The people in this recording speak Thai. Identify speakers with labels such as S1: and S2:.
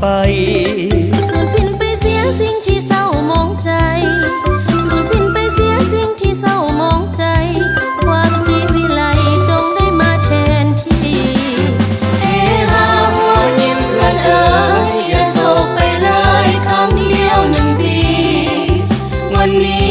S1: สูญสิ้นไปเสียสิ่งที่เศร้ามองใจสูญสิ้นไปเสียสิ่งที่เศร้ามองใจความสีวิไลจงได้มาแทนที่เฮฮาหัวยิ้มเพื่อนเอ๋ยอย่าโศกไปเลยครั้งเดียว1 ปีวันนี้